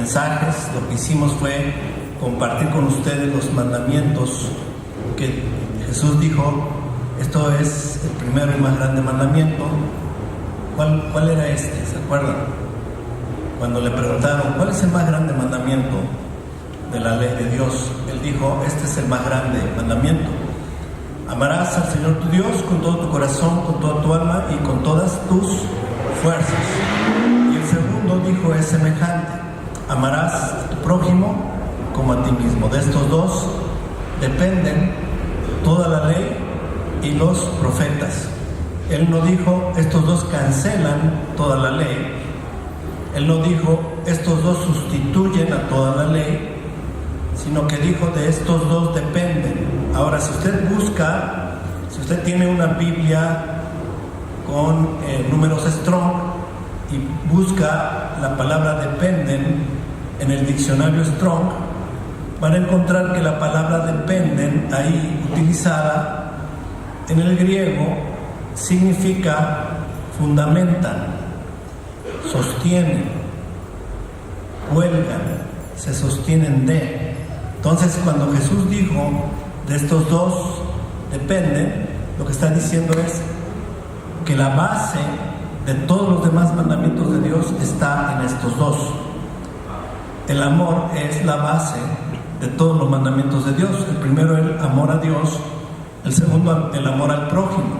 mensajes, lo que hicimos fue compartir con ustedes los mandamientos que Jesús dijo. Esto es el primero y más grande mandamiento. ¿Cuál era este? ¿Se acuerdan? Cuando le preguntaron, ¿cuál es el más grande mandamiento de la ley de Dios? Él dijo, este es el más grande mandamiento. Amarás al Señor tu Dios con todo tu corazón, con toda tu alma y con todas tus fuerzas. Y el segundo dijo es semejante. Amarás a tu prójimo como a ti mismo. De estos dos dependen toda la ley y los profetas. Él no dijo, estos dos cancelan toda la ley. Él no dijo, estos dos sustituyen a toda la ley, sino que dijo, de estos dos dependen. Ahora, si usted tiene una Biblia con números Strong y busca la palabra dependen en el diccionario Strong, van a encontrar que la palabra dependen ahí utilizada en el griego significa fundamentan, sostienen, cuelgan, se sostienen de. Entonces, cuando Jesús dijo, de estos dos dependen, lo que está diciendo es que la base de todos los demás mandamientos de Dios está en estos dos. El amor es la base de todos los mandamientos de Dios. El primero, el amor a Dios. El segundo, el amor al prójimo.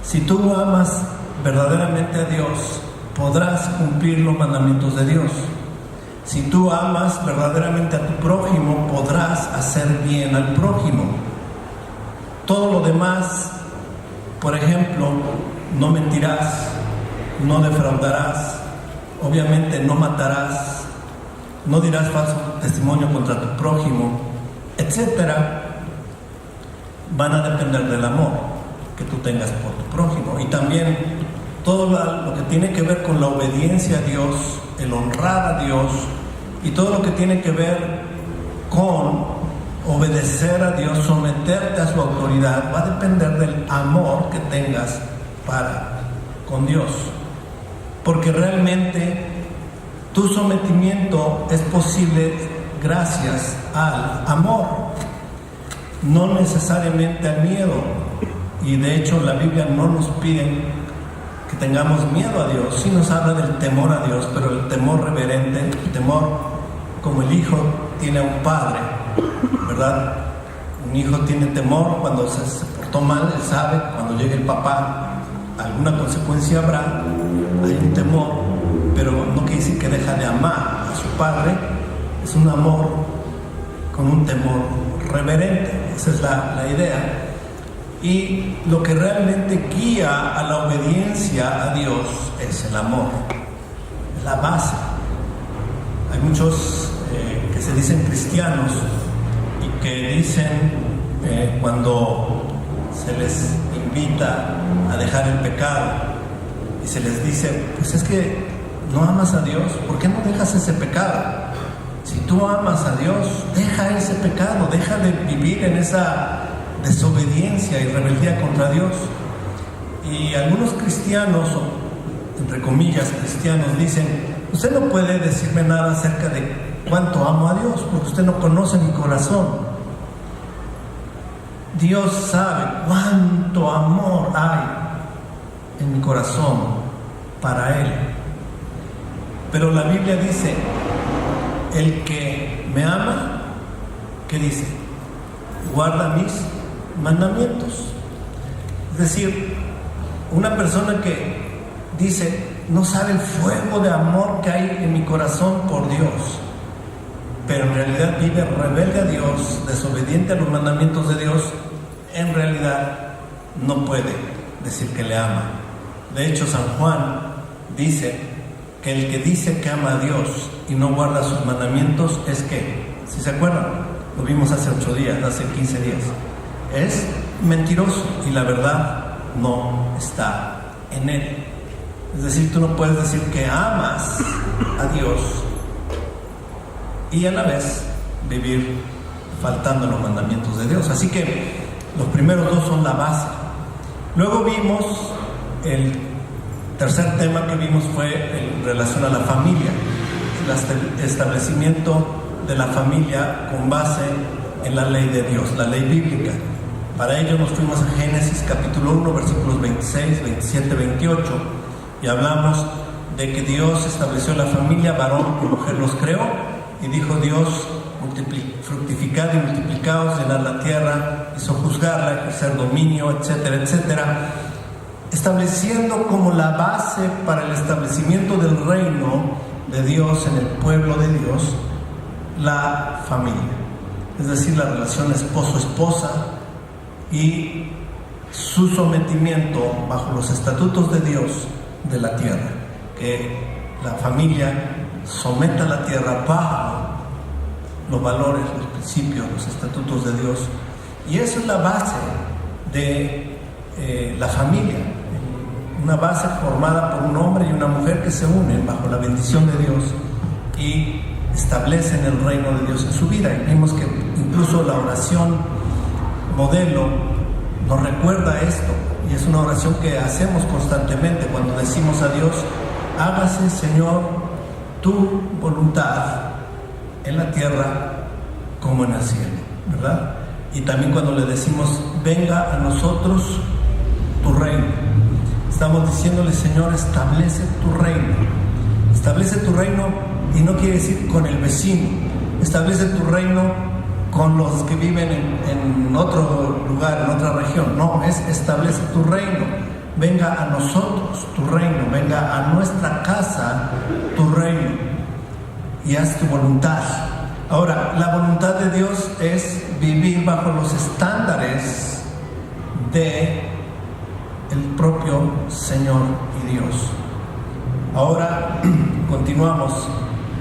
Si tú amas verdaderamente a Dios, podrás cumplir los mandamientos de Dios. Si tú amas verdaderamente a tu prójimo, podrás hacer bien al prójimo. Todo lo demás, por ejemplo, no mentirás, no defraudarás, obviamente no matarás, no dirás falso testimonio contra tu prójimo, etcétera, van a depender del amor que tú tengas por tu prójimo. Y también todo lo que tiene que ver con la obediencia a Dios, el honrar a Dios y todo lo que tiene que ver con obedecer a Dios, someterte a su autoridad, va a depender del amor que tengas con Dios. Porque realmente tu sometimiento es posible gracias al amor, no necesariamente al miedo. Y de hecho la Biblia no nos pide que tengamos miedo a Dios, sí nos habla del temor a Dios, pero el temor reverente, el temor como el hijo tiene a un padre, ¿verdad? Un hijo tiene temor cuando se portó mal, él sabe, cuando llegue el papá, alguna consecuencia habrá, hay un temor, pero no quiere decir que deja de amar a su padre, es un amor con un temor reverente, esa es la idea. Y lo que realmente guía a la obediencia a Dios es el amor, es la base. Hay muchos que se dicen cristianos y que dicen cuando se les invita a dejar el pecado y se les dice, pues es que no amas a Dios, ¿por qué no dejas ese pecado? Si tú amas a Dios, deja ese pecado, deja de vivir en esa desobediencia y rebeldía contra Dios. Y algunos cristianos, entre comillas cristianos, dicen, usted no puede decirme nada acerca de cuánto amo a Dios, porque usted no conoce mi corazón. Dios sabe cuánto amor hay en mi corazón para Él. Pero la Biblia dice, el que me ama, ¿qué dice? Guarda mis mandamientos. Es decir, una persona que dice, no sabe el fuego de amor que hay en mi corazón por Dios, pero en realidad vive rebelde a Dios, desobediente a los mandamientos de Dios, en realidad no puede decir que le ama. De hecho, San Juan dice que el que dice que ama a Dios y no guarda sus mandamientos es que, si se acuerdan, lo vimos hace 8 días, hace 15 días, es mentiroso y la verdad no está en él. Es decir, tú no puedes decir que amas a Dios y a la vez vivir faltando los mandamientos de Dios. Así que los primeros dos son la base. Luego vimos, el tercer tema que vimos fue en relación a la familia. el establecimiento de la familia con base en la ley de Dios, la ley bíblica. Para ello nos fuimos a Génesis capítulo 1, versículos 26, 27, 28, y hablamos de que Dios estableció la familia, varón y mujer los creó, y dijo Dios: fructificad y multiplicaos, llenad la tierra y sojuzgarla, ejercer dominio, etcétera, etcétera, estableciendo como la base para el establecimiento del reino de Dios en el pueblo de Dios la familia, es decir, la relación esposo-esposa y su sometimiento bajo los estatutos de Dios de la tierra, que la familia someta la tierra bajo los valores, los principios, los estatutos de Dios. Y eso es la base de la familia, una base formada por un hombre y una mujer que se unen bajo la bendición de Dios y establecen el reino de Dios en su vida. Y vimos que incluso la oración modelo nos recuerda esto, y es una oración que hacemos constantemente cuando decimos a Dios: hágase, Señor, tu voluntad en la tierra como en el cielo, ¿verdad? Y también cuando le decimos: venga a nosotros tu reino, estamos diciéndole: Señor, establece tu reino. Establece tu reino, y no quiere decir con el vecino, establece tu reino con los que viven en otro lugar, en otra región. No, es establece tu reino. Venga a nosotros tu reino, venga a nuestra casa tu reino, y haz tu voluntad. Ahora, la voluntad de Dios es vivir bajo los estándares de el propio Señor y Dios. Ahora continuamos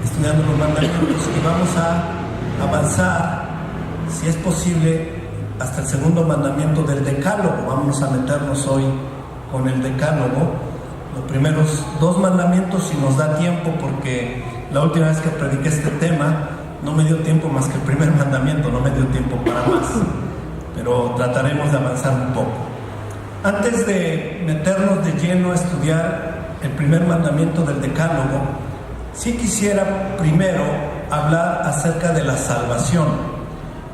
estudiando los mandamientos y vamos a avanzar, si es posible, hasta el segundo mandamiento del decálogo. Vamos a meternos hoy con el decálogo, los primeros dos mandamientos, si nos da tiempo, porque la última vez que prediqué este tema no me dio tiempo más que el primer mandamiento, no me dio tiempo para más, pero trataremos de avanzar un poco. Antes de meternos de lleno a estudiar el primer mandamiento del decálogo, sí quisiera primero hablar acerca de la salvación,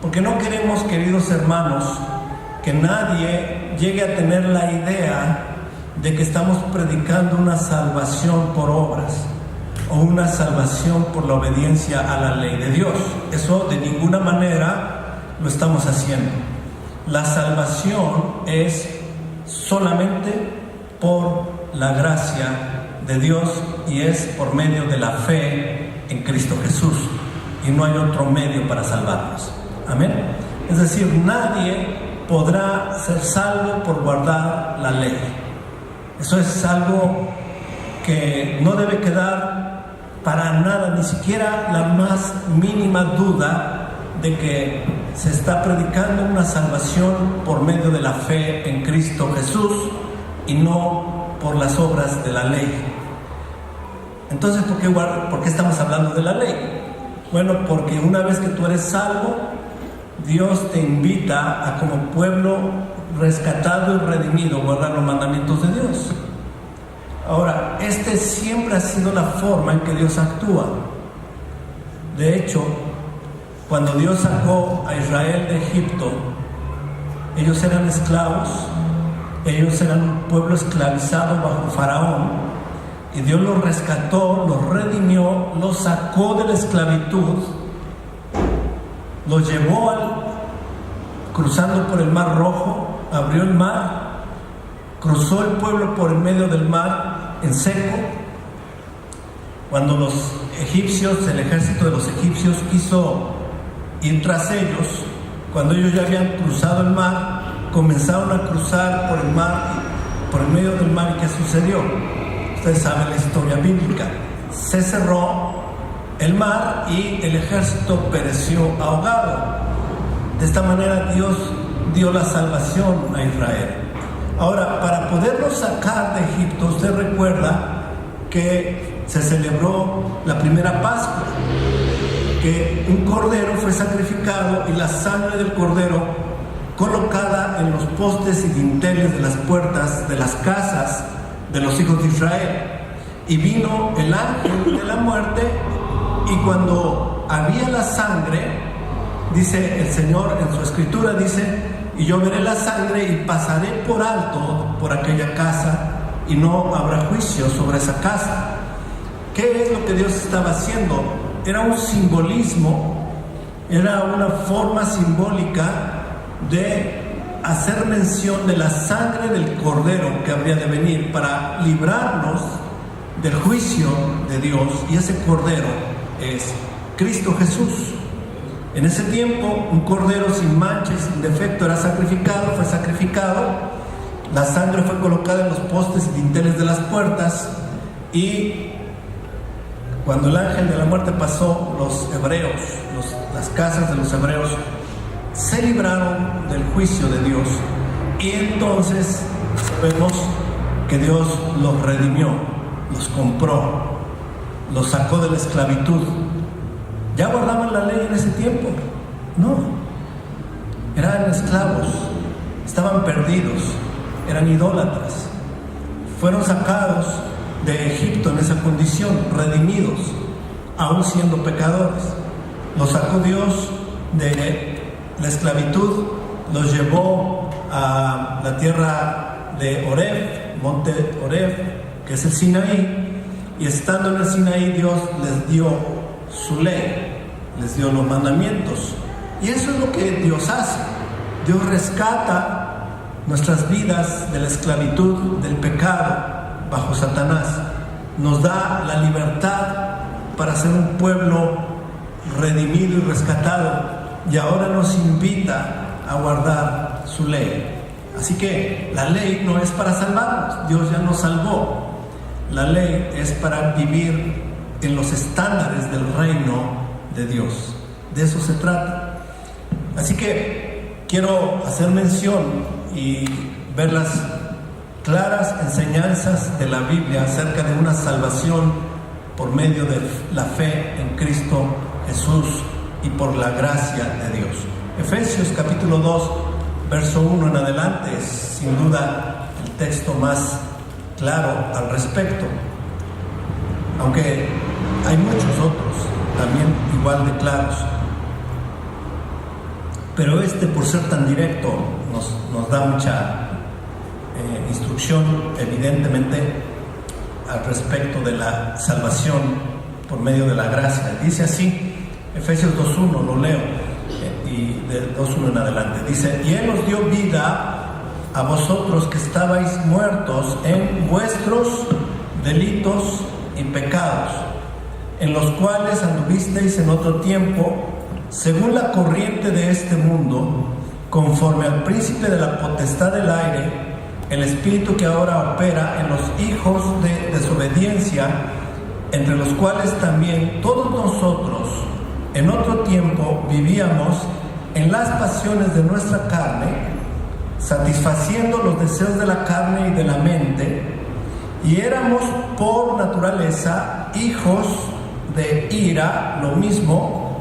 porque no queremos, queridos hermanos, que nadie llegue a tener la idea de que estamos predicando una salvación por obras o una salvación por la obediencia a la ley de Dios. Eso de ninguna manera lo estamos haciendo. La salvación es solamente por la gracia de Dios, y es por medio de la fe en Cristo Jesús, y no hay otro medio para salvarnos. Amén. Es decir, nadie podrá ser salvo por guardar la ley. Eso es algo que no debe quedar para nada, ni siquiera la más mínima duda de que se está predicando una salvación por medio de la fe en Cristo Jesús y no por las obras de la ley. Entonces, ¿por qué estamos hablando de la ley? Bueno, porque una vez que tú eres salvo, Dios te invita a, como pueblo rescatado y redimido, guardar los mandamientos de Dios. Ahora, siempre ha sido la forma en que Dios actúa. De hecho, cuando Dios sacó a Israel de Egipto, ellos eran esclavos, ellos eran un pueblo esclavizado bajo Faraón, y Dios los rescató, los redimió, los sacó de la esclavitud, los llevó cruzando por el Mar Rojo, abrió el mar, cruzó el pueblo por el medio del mar en seco. Cuando los egipcios, el ejército de los egipcios quiso ir tras ellos, cuando ellos ya habían cruzado el mar, comenzaron a cruzar por el mar, por el medio del mar. ¿Y qué sucedió? Ustedes saben la historia bíblica. Se cerró el mar y el ejército pereció ahogado. De esta manera Dios dio la salvación a Israel. Ahora, para poderlos sacar de Egipto, usted recuerda que se celebró la primera Pascua, que un cordero fue sacrificado y la sangre del cordero colocada en los postes y dinteles de las puertas de las casas de los hijos de Israel. Y vino el ángel de la muerte Y cuando había la sangre, dice el Señor en su escritura, dice: y yo veré la sangre y pasaré por alto por aquella casa, y no habrá juicio sobre esa casa. ¿Qué es lo que Dios estaba haciendo? Era un simbolismo, era una forma simbólica de hacer mención de la sangre del Cordero que habría de venir para librarnos del juicio de Dios, y ese Cordero es Cristo Jesús. En ese tiempo, un cordero sin mancha y sin defecto era sacrificado, fue sacrificado. La sangre fue colocada en los postes y dinteles de las puertas, y cuando el ángel de la muerte pasó, los hebreos, las casas de los hebreos se libraron del juicio de Dios, y entonces vemos que Dios los redimió, los compró, los sacó de la esclavitud. ¿Ya guardaban la ley en ese tiempo? No, eran esclavos, estaban perdidos, eran idólatras, fueron sacados de Egipto en esa condición, redimidos, aún siendo pecadores. Los sacó Dios de la esclavitud, los llevó a la tierra de Oreb, monte Oreb, que es el Sinaí, y estando en el Sinaí Dios les dio su ley, les dio los mandamientos. Y eso es lo que Dios hace. Dios rescata nuestras vidas de la esclavitud, del pecado bajo Satanás, nos da la libertad para ser un pueblo redimido y rescatado, y ahora nos invita a guardar su ley. Así que la ley no es para salvarnos, Dios ya nos salvó. La ley es para vivir en los estándares del reino de Dios. De eso se trata. Así que quiero hacer mención y ver las claras enseñanzas de la Biblia acerca de una salvación por medio de la fe en Cristo Jesús y por la gracia de Dios. Efesios capítulo 2, verso 1 en adelante es sin duda el texto más claro al respecto, aunque hay muchos otros también igual de claros, pero por ser tan directo nos da mucha instrucción evidentemente al respecto de la salvación por medio de la gracia. Dice así, Efesios 2.1, lo leo, y de 2.1 en adelante, dice: y Él os dio vida a vosotros que estabais muertos en vuestros delitos y pecados, en los cuales anduvisteis en otro tiempo, según la corriente de este mundo, conforme al príncipe de la potestad del aire, el espíritu que ahora opera en los hijos de desobediencia, entre los cuales también todos nosotros en otro tiempo vivíamos en las pasiones de nuestra carne, satisfaciendo los deseos de la carne y de la mente, y éramos por naturaleza hijos de ira, lo mismo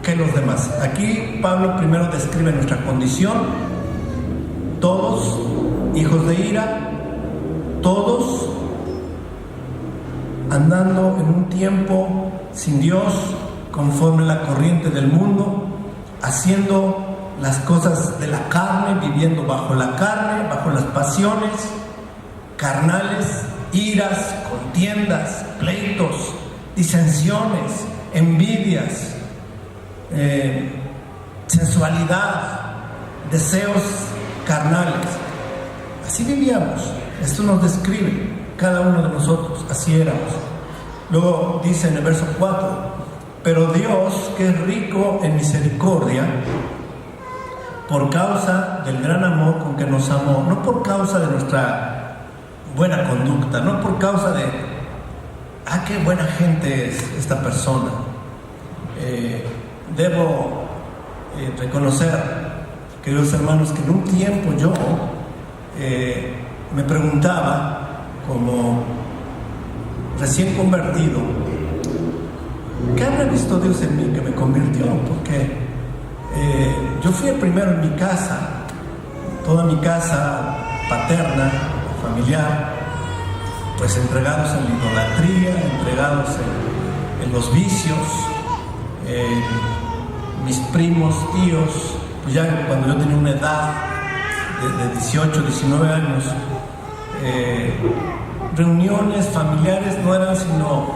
que los demás. Aquí Pablo primero describe nuestra condición: todos hijos de ira, todos andando en un tiempo sin Dios, conforme a la corriente del mundo, haciendo las cosas de la carne, viviendo bajo la carne, bajo las pasiones carnales, iras, contiendas, pleitos, disensiones, envidias, sensualidad, deseos carnales. Así vivíamos. Esto nos describe cada uno de nosotros, así éramos. Luego dice en el verso 4: pero Dios, que es rico en misericordia, por causa del gran amor con que nos amó, no por causa de nuestra buena conducta, no por causa de qué buena gente es esta persona. Debo reconocer, queridos hermanos, que en un tiempo yo me preguntaba, como recién convertido, ¿qué habrá visto Dios en mí que me convirtió? Porque yo fui el primero en mi casa, toda mi casa paterna, familiar, pues entregados en la idolatría, entregados en los vicios. Mis primos, tíos, pues ya cuando yo tenía una edad de 18, 19 años, reuniones familiares no eran sino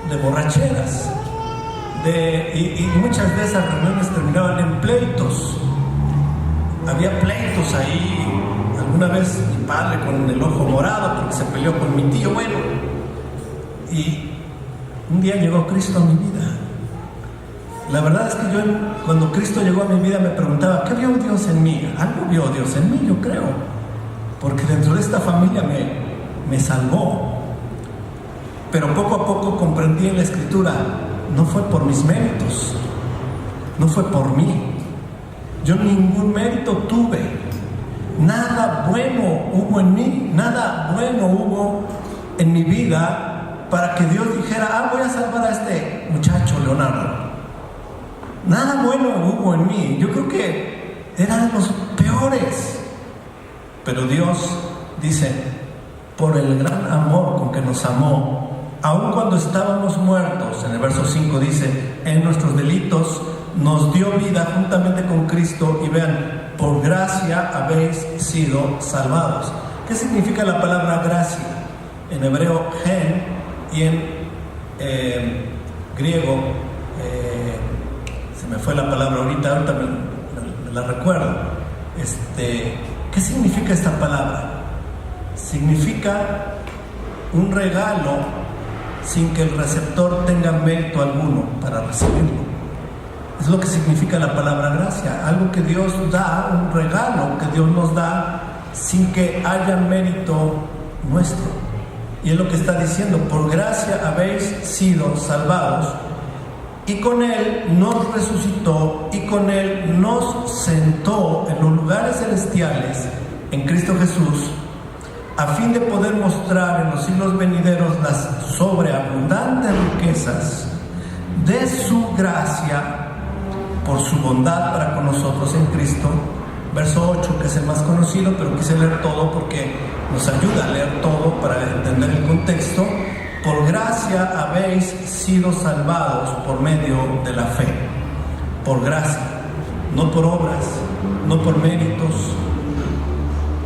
de borracheras, y muchas de esas reuniones terminaban en pleitos. Había pleitos ahí. Alguna vez mi padre con el ojo morado porque se peleó con mi tío, bueno, y un día llegó Cristo a mi vida. La verdad es que yo, cuando Cristo llegó a mi vida, me preguntaba, ¿qué vio Dios en mí? Algo vio Dios en mí, yo creo, porque dentro de esta familia me salvó. Pero poco a poco comprendí en la Escritura, no fue por mis méritos, no fue por mí. Yo ningún mérito tuve, nada bueno hubo en mí, nada bueno hubo en mi vida para que Dios dijera, voy a salvar a este muchacho Leonardo. Nada bueno hubo en mí. Yo creo que eran los peores. Pero Dios dice, por el gran amor con que nos amó, aun cuando estábamos muertos, en el verso 5 dice, en nuestros delitos nos dio vida juntamente con Cristo, y vean, por gracia habéis sido salvados. ¿Qué significa la palabra gracia? En hebreo, gen, y en griego, se me fue la palabra ahorita me la recuerdo. ¿Qué significa esta palabra? Significa un regalo sin que el receptor tenga mérito alguno para recibirlo. Es lo que significa la palabra gracia, algo que Dios da, un regalo que Dios nos da sin que haya mérito nuestro. Y es lo que está diciendo, por gracia habéis sido salvados, y con Él nos resucitó, y con Él nos sentó en los lugares celestiales, en Cristo Jesús, a fin de poder mostrar en los siglos venideros las sobreabundantes riquezas de su gracia, por su bondad para con nosotros en Cristo. Verso 8, que es el más conocido, pero quise leer todo porque nos ayuda a leer todo para entender el contexto. Por gracia habéis sido salvados por medio de la fe. Por gracia, no por obras, no por méritos.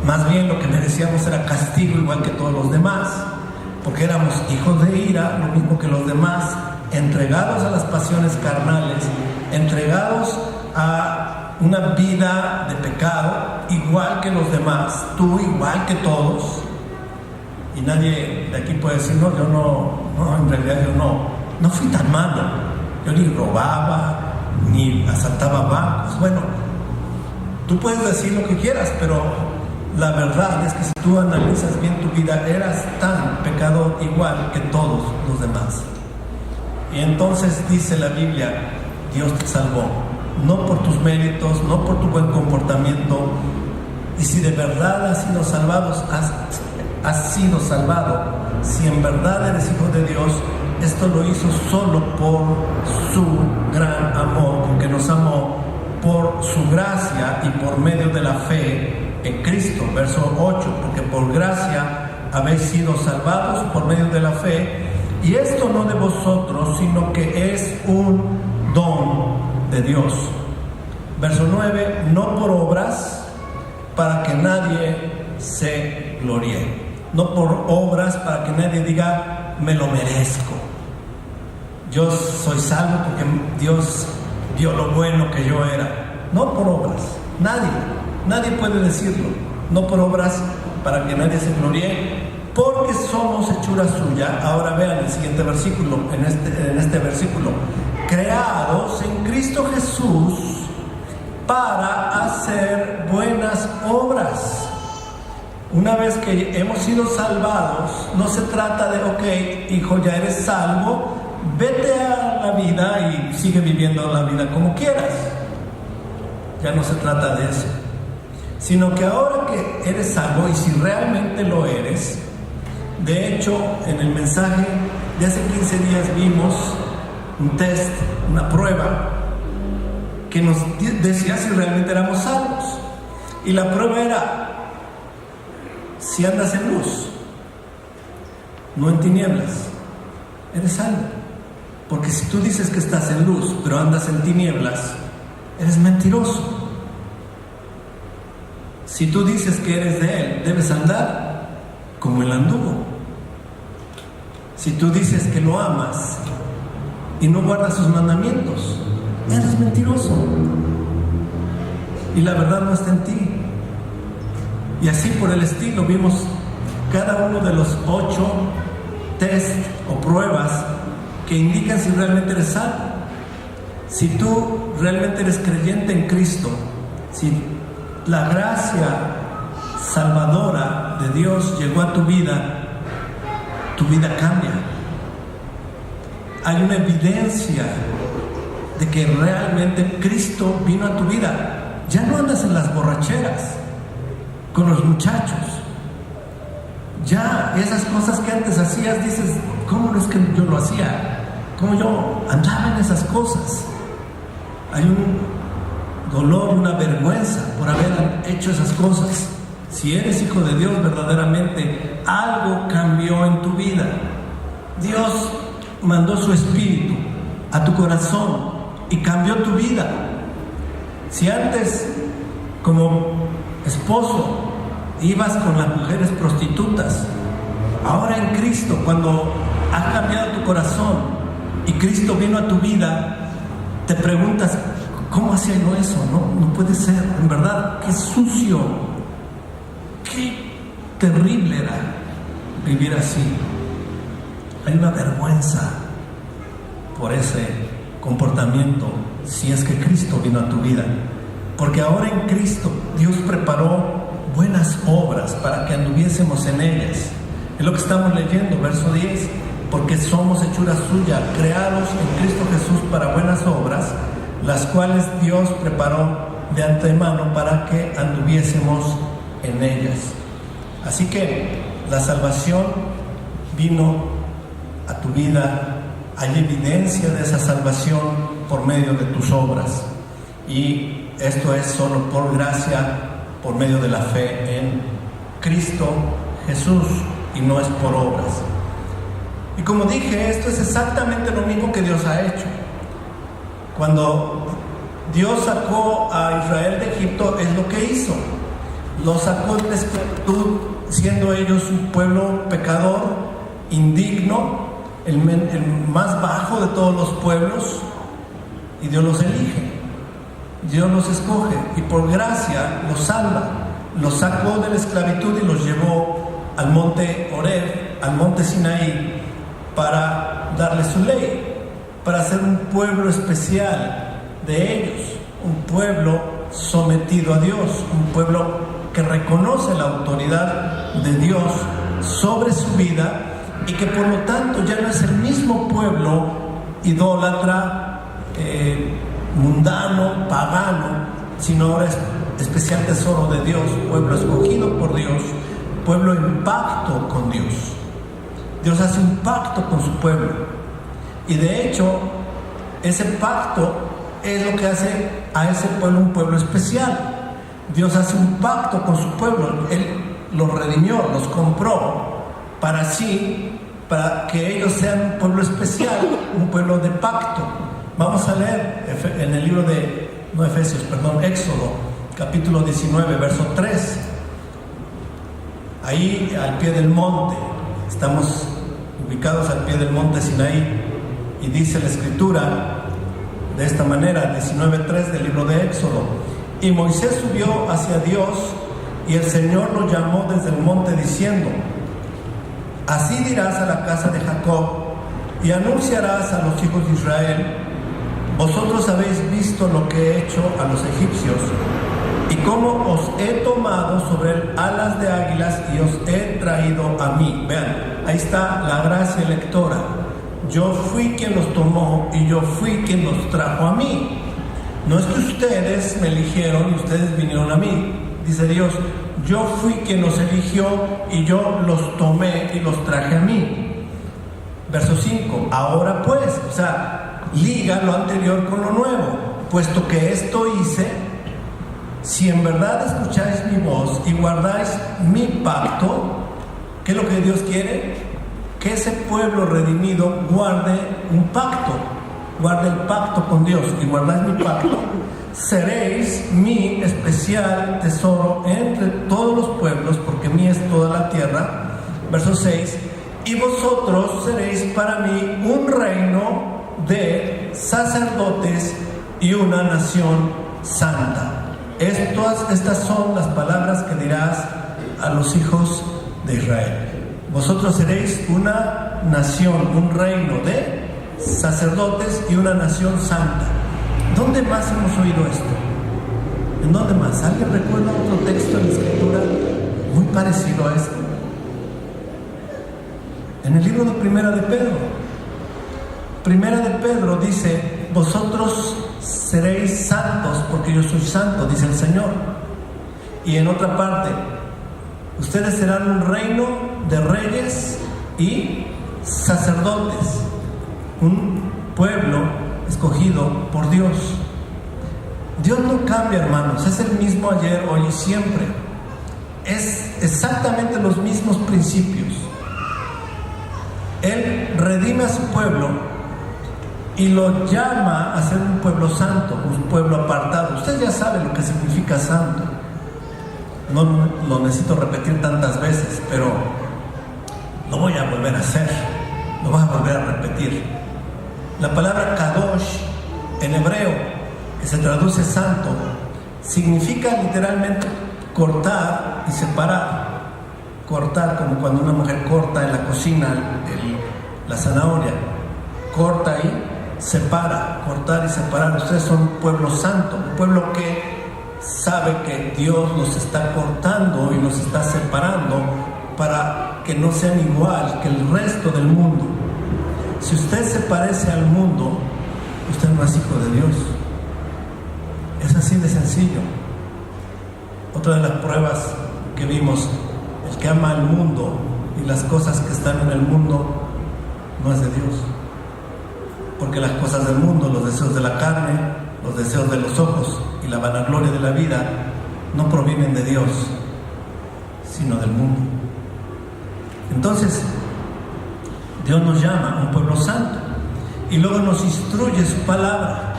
Más bien lo que merecíamos era castigo, igual que todos los demás, porque éramos hijos de ira, lo mismo que los demás, entregados a las pasiones carnales, entregados a una vida de pecado, igual que los demás, tú igual que todos. Y nadie de aquí puede decir, no, yo no, en realidad yo no fui tan malo. Yo ni robaba, ni asaltaba bancos. Bueno, tú puedes decir lo que quieras, pero la verdad es que si tú analizas bien tu vida, eras tan pecador igual que todos los demás. Y entonces dice la Biblia, Dios te salvó, no por tus méritos, no por tu buen comportamiento. Y si de verdad has sido salvado, si en verdad eres hijo de Dios, esto lo hizo solo por su gran amor, con que nos amó, por su gracia y por medio de la fe en Cristo. Verso 8, porque por gracia habéis sido salvados por medio de la fe, y esto no de vosotros, sino que es un don de Dios. Verso 9, no por obras, para que nadie se gloríe. No por obras para que nadie diga, me lo merezco. Yo soy salvo porque Dios vio lo bueno que yo era. No por obras. Nadie puede decirlo. No por obras para que nadie se gloríe, porque somos hechura suya. Ahora vean el siguiente versículo, en este versículo. Creados en Cristo Jesús para hacer buenas obras. Una vez que hemos sido salvados, no se trata de, ok, hijo, ya eres salvo, vete a la vida y sigue viviendo la vida como quieras. Ya no se trata de eso. Sino que ahora que eres salvo, y si realmente lo eres, de hecho, en el mensaje de hace 15 días vimos un test, una prueba, que nos decía si realmente éramos salvos. Y la prueba era, si andas en luz, no en tinieblas, eres salvo. Porque si tú dices que estás en luz, pero andas en tinieblas, eres mentiroso. Si tú dices que eres de Él, debes andar como Él anduvo. Si tú dices que lo amas y no guardas sus mandamientos, eres mentiroso. Y la verdad no está en ti. Y así por el estilo vimos cada uno de los 8 test o pruebas que indican si realmente eres salvo. Si tú realmente eres creyente en Cristo, si la gracia salvadora de Dios llegó a tu vida cambia. Hay una evidencia de que realmente Cristo vino a tu vida. Ya no andas en las borracheras con los muchachos. Ya esas cosas que antes hacías, dices, ¿cómo no es que yo lo hacía? ¿Cómo yo andaba en esas cosas? Hay un dolor, una vergüenza por haber hecho esas cosas. Si eres hijo de Dios verdaderamente, algo cambió en tu vida. Dios mandó su espíritu a tu corazón y cambió tu vida. Si antes, como esposo, ibas con las mujeres prostitutas, ahora en Cristo, cuando ha cambiado tu corazón y Cristo vino a tu vida, te preguntas, ¿cómo hacía yo eso? No puede ser, en verdad, qué sucio, qué terrible era vivir así. Hay una vergüenza por ese comportamiento si es que Cristo vino a tu vida, porque ahora en Cristo Dios preparó buenas obras para que anduviésemos en ellas. Es lo que estamos leyendo, verso 10, porque somos hechura suya, creados en Cristo Jesús para buenas obras, las cuales Dios preparó de antemano para que anduviésemos en ellas. Así que la salvación vino a tu vida. Hay evidencia de esa salvación por medio de tus obras, y esto es solo por gracia, por medio de la fe en Cristo Jesús, y no es por obras. Y como dije, esto es exactamente lo mismo que Dios ha hecho. Cuando Dios sacó a Israel de Egipto, es lo que hizo. Lo sacó de la esclavitud, siendo ellos un pueblo pecador, indigno, el más bajo de todos los pueblos, y Dios los elige, Dios los escoge, y por gracia los salva. Los sacó de la esclavitud y los llevó al monte Horeb, al monte Sinaí, para darles su ley, para ser un pueblo especial de ellos, un pueblo sometido a Dios, un pueblo que reconoce la autoridad de Dios sobre su vida, y que por lo tanto ya no es el mismo pueblo idólatra, mundano, pagano, sino ahora es especial tesoro de Dios, pueblo escogido por Dios, pueblo en pacto con Dios. Dios hace un pacto con su pueblo, y de hecho ese pacto es lo que hace a ese pueblo un pueblo especial. Dios hace un pacto con su pueblo. Él los redimió, los compró para que ellos sean un pueblo especial, un pueblo de pacto. Vamos a leer en el libro de Éxodo, capítulo 19, verso 3. Ahí al pie del monte, estamos ubicados al pie del monte Sinaí, y dice la escritura de esta manera, 19:3 del libro de Éxodo: y Moisés subió hacia Dios, y el Señor lo llamó desde el monte diciendo: así dirás a la casa de Jacob y anunciarás a los hijos de Israel: vosotros habéis visto lo que he hecho a los egipcios, y cómo os he tomado sobre alas de águilas y os he traído a mí. Vean, ahí está la gracia electora. Yo fui quien los tomó y yo fui quien los trajo a mí. No es que ustedes me eligieron y ustedes vinieron a mí. Dice Dios, yo fui quien los eligió y yo los tomé y los traje a mí. Verso 5, ahora pues, o sea, liga lo anterior con lo nuevo. Puesto que esto hice, si en verdad escucháis mi voz y guardáis mi pacto, ¿qué es lo que Dios quiere? que ese pueblo redimido guarde un pacto, guarde el pacto con Dios. Y guardáis mi pacto, seréis mi especial tesoro entre todos los pueblos, porque mía es toda la tierra. Verso 6, y vosotros seréis para mí un reino de sacerdotes y una nación santa. Estas son las palabras que dirás a los hijos de Israel. Vosotros seréis una nación, un reino de sacerdotes y una nación santa. ¿Dónde más hemos oído esto? ¿En dónde más? ¿Alguien recuerda otro texto en la Escritura muy parecido a esto? En el libro de Primera de Pedro. Primera de Pedro dice: vosotros seréis santos porque yo soy santo, dice el Señor. Y en otra parte: ustedes serán un reino de reyes y sacerdotes, un pueblo escogido por Dios. Dios no cambia, hermanos, es el mismo ayer, hoy y siempre. Es exactamente los mismos principios. Él redime a su pueblo y lo llama a ser un pueblo santo, un pueblo apartado. Usted ya sabe lo que significa santo. No lo necesito repetir tantas veces, pero lo voy a volver a hacer, lo voy a volver a repetir. La palabra kadosh en hebreo, que se traduce santo, significa literalmente cortar y separar. Cortar, como cuando una mujer corta en la cocina la zanahoria, corta y separa, cortar y separar. Ustedes son un pueblo santo, un pueblo que sabe que Dios los está cortando y los está separando para que no sean igual que el resto del mundo. Si usted se parece al mundo, usted no es hijo de Dios. Es así de sencillo. Otra de las pruebas que vimos: el que ama al mundo y las cosas que están en el mundo no es de Dios. Porque las cosas del mundo, los deseos de la carne, los deseos de los ojos y la vanagloria de la vida no provienen de Dios, sino del mundo. Entonces, Dios nos llama a un pueblo santo y luego nos instruye su palabra,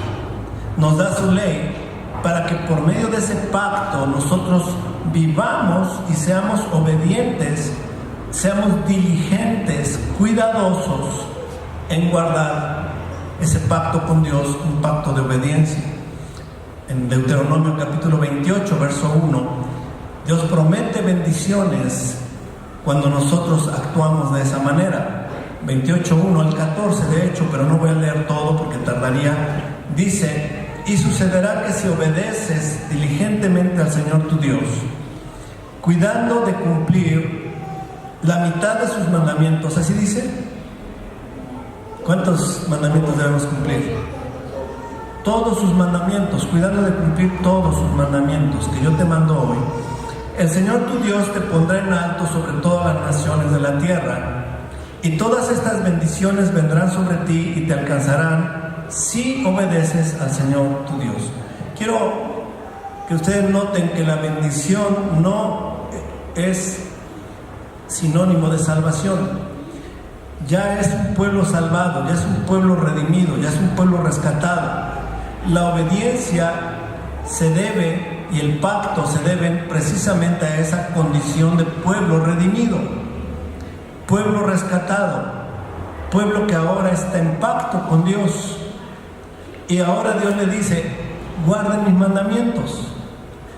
nos da su ley para que por medio de ese pacto nosotros vivamos y seamos obedientes, seamos diligentes, cuidadosos en guardar ese pacto con Dios, un pacto de obediencia. En Deuteronomio capítulo 28, verso 1, Dios promete bendiciones cuando nosotros actuamos de esa manera. 28:1 al 14, de hecho, pero no voy a leer todo porque tardaría. Dice: y sucederá que si obedeces diligentemente al Señor tu Dios, cuidando de cumplir la mitad de sus mandamientos, así dice. ¿Cuántos mandamientos debemos cumplir? Todos sus mandamientos, cuidando de cumplir todos sus mandamientos que yo te mando hoy. El Señor tu Dios te pondrá en alto sobre todas las naciones de la tierra, y todas estas bendiciones vendrán sobre ti y te alcanzarán si obedeces al Señor tu Dios. Quiero que ustedes noten que la bendición no es sinónimo de salvación. Ya es un pueblo salvado, ya es un pueblo redimido, ya es un pueblo rescatado. La obediencia se debe y el pacto se deben precisamente a esa condición de pueblo redimido, pueblo rescatado, pueblo que ahora está en pacto con Dios. Y ahora Dios le dice: guarden mis mandamientos,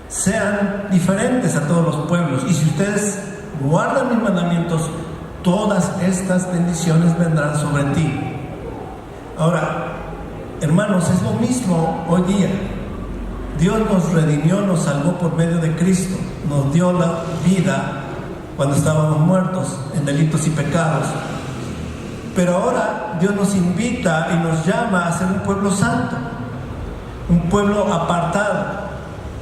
sean diferentes a todos los pueblos, y si ustedes guardan mis mandamientos, todas estas bendiciones vendrán sobre ti. Ahora, hermanos, es lo mismo hoy día. Dios nos redimió, nos salvó por medio de Cristo, nos dio la vida cuando estábamos muertos en delitos y pecados. Pero ahora Dios nos invita y nos llama a ser un pueblo santo, un pueblo apartado,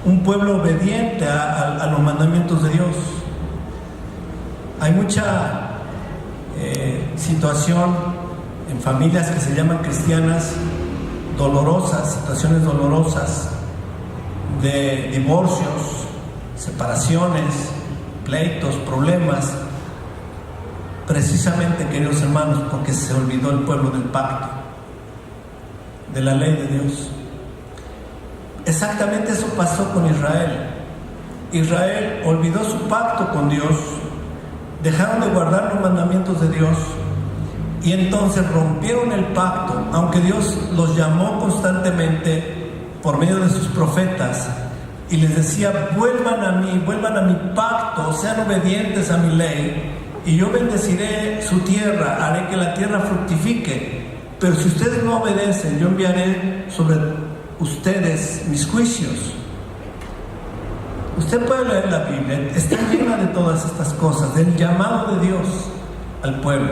un pueblo obediente a los mandamientos de Dios. Hay mucha situación en familias que se llaman cristianas dolorosas, situaciones dolorosas de divorcios, separaciones, pleitos, problemas, precisamente, queridos hermanos, porque se olvidó el pueblo del pacto, de la ley de Dios. Exactamente eso pasó con Israel. Israel olvidó su pacto con Dios, dejaron de guardar los mandamientos de Dios y entonces rompieron el pacto, aunque Dios los llamó constantemente por medio de sus profetas y les decía: vuelvan a mí, vuelvan a mi pacto, sean obedientes a mi ley y yo bendeciré su tierra, haré que la tierra fructifique. Pero si ustedes no obedecen, yo enviaré sobre ustedes mis juicios. Usted puede leer la Biblia, está llena de todas estas cosas, del llamado de Dios al pueblo.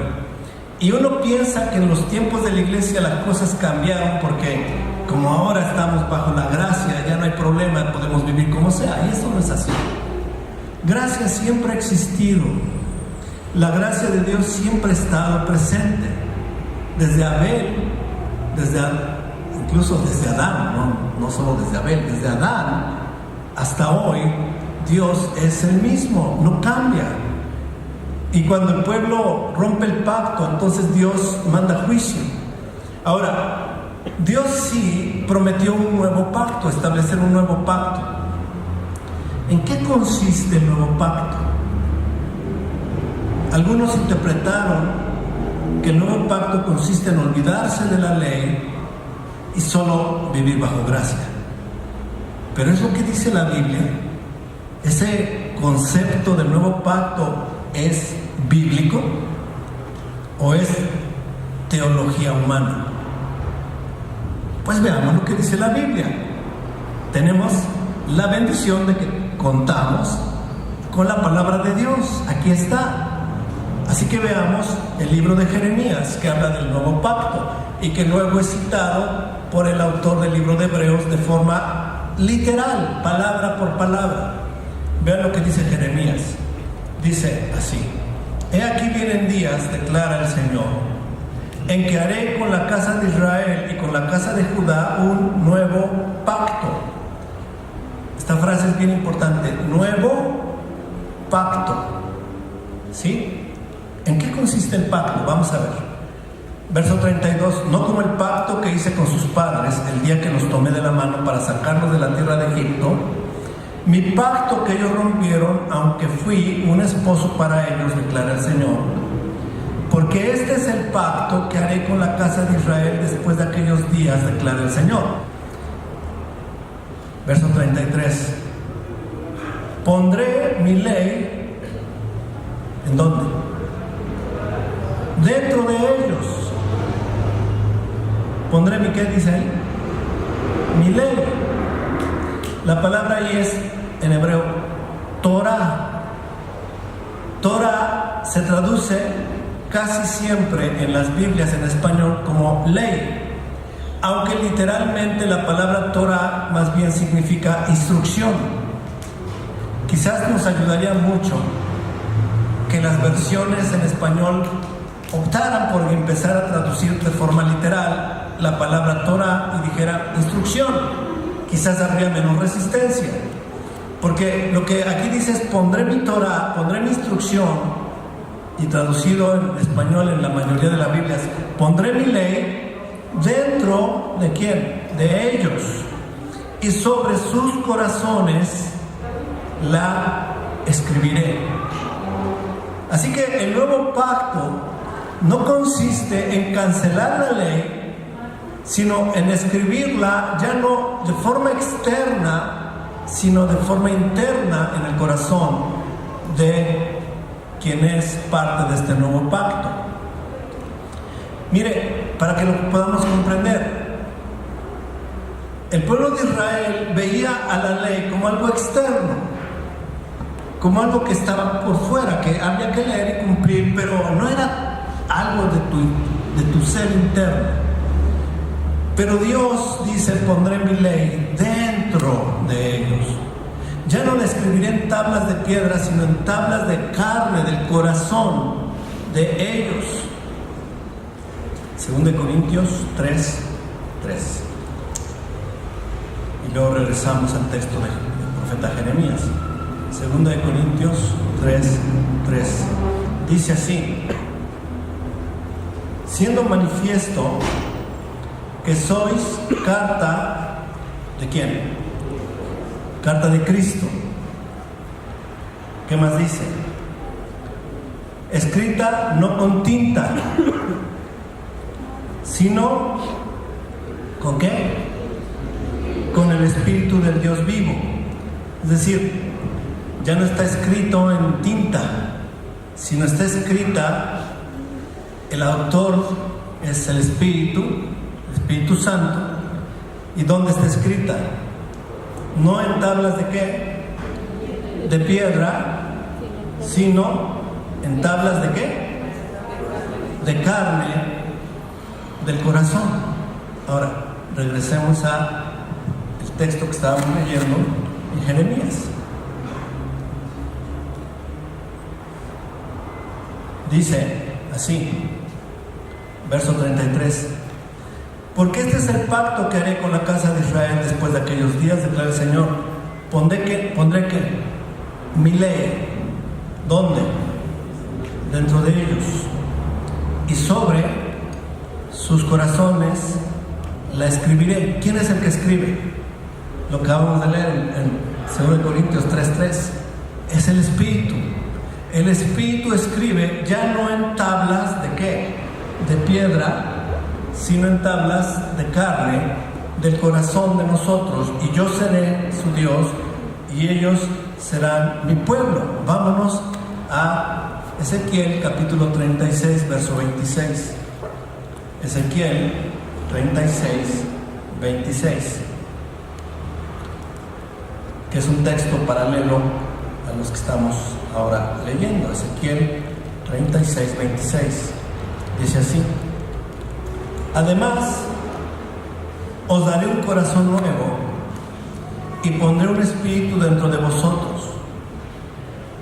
Y uno piensa que en los tiempos de la iglesia las cosas cambiaron porque como ahora estamos bajo la gracia, ya no hay problema, podemos vivir como sea. Y eso no es así. Gracia siempre ha existido. La gracia de Dios siempre ha estado presente. Desde Abel, incluso desde Adán, no solo desde Abel, desde Adán hasta hoy, Dios es el mismo, no cambia. Y cuando el pueblo rompe el pacto, entonces Dios manda juicio. Ahora, Dios sí prometió un nuevo pacto, establecer un nuevo pacto. ¿En qué consiste el nuevo pacto? Algunos interpretaron que el nuevo pacto consiste en olvidarse de la ley y solo vivir bajo gracia. Pero es lo que dice la Biblia. ¿Ese concepto del nuevo pacto es bíblico o es teología humana? Pues veamos lo que dice la Biblia. Tenemos la bendición de que contamos con la palabra de Dios. Aquí está. Así que veamos el libro de Jeremías, que habla del nuevo pacto y que luego es citado por el autor del libro de Hebreos de forma literal, palabra por palabra. Vean lo que dice Jeremías. Dice así: he aquí vienen días, declara el Señor, en que haré con la casa de Israel y con la casa de Judá un nuevo pacto. Esta frase es bien importante: nuevo pacto. ¿Sí? ¿En qué consiste el pacto? Vamos a ver. Verso 32: no como el pacto que hice con sus padres el día que los tomé de la mano para sacarlos de la tierra de Egipto, mi pacto que ellos rompieron, aunque fui un esposo para ellos, declara el Señor. Porque este es el pacto que haré con la casa de Israel después de aquellos días, declara el Señor. Verso 33: pondré mi ley, ¿en dónde? Dentro de ellos. Pondré mi, ¿qué dice ahí? Mi ley. La palabra ahí es, en hebreo, Torah. Torah se traduce casi siempre en las Biblias en español como ley, aunque literalmente la palabra Torah más bien significa instrucción. Quizás nos ayudaría mucho que las versiones en español optaran por empezar a traducir de forma literal la palabra Torah y dijera instrucción. Quizás habría menos resistencia, porque lo que aquí dice es: pondré mi Torah, pondré mi instrucción, y traducido en español en la mayoría de las Biblias, pondré mi ley dentro de ¿quién? De ellos, y sobre sus corazones la escribiré. Así que el nuevo pacto no consiste en cancelar la ley, sino en escribirla ya no de forma externa, sino de forma interna en el corazón de quien es parte de este nuevo pacto. Mire, para que lo podamos comprender, el pueblo de Israel veía a la ley como algo externo, como algo que estaba por fuera, que había que leer y cumplir, pero no era algo de tu ser interno. Pero Dios dice: pondré mi ley dentro de ellos. Ya no la escribiré en tablas de piedra, sino en tablas de carne, del corazón de ellos. 2 Corintios 3:3. Y luego regresamos al texto del profeta Jeremías. 2 Corintios 3:3. Dice así: siendo manifiesto que sois carta ¿de quién? Carta de Cristo. ¿Qué más dice? Escrita no con tinta, sino ¿con qué? Con el Espíritu del Dios vivo. Es decir, ya no está escrito en tinta, sino está escrita, el autor es el Espíritu Santo. ¿Y dónde está escrita? No en tablas de qué, de piedra, sino en tablas de qué, de carne, del corazón. Ahora, regresemos a el texto que estábamos leyendo en Jeremías. Dice así, verso 33: porque este es el pacto que haré con la casa de Israel después de aquellos días, declara el Señor. Pondré que mi ley, ¿dónde? Dentro de ellos, y sobre sus corazones la escribiré. ¿Quién es el que escribe? Lo que acabamos de leer en 2 Corintios 3:3. Es el Espíritu. El Espíritu escribe ya no en tablas de qué, de piedra, sino en tablas de carne, del corazón de nosotros, y yo seré su Dios y ellos serán mi pueblo. Vámonos a Ezequiel capítulo 36, verso 26. Ezequiel 36, 26, que es un texto paralelo a los que estamos ahora leyendo. Ezequiel 36, 26 dice así: además os daré un corazón nuevo y pondré un espíritu dentro de vosotros.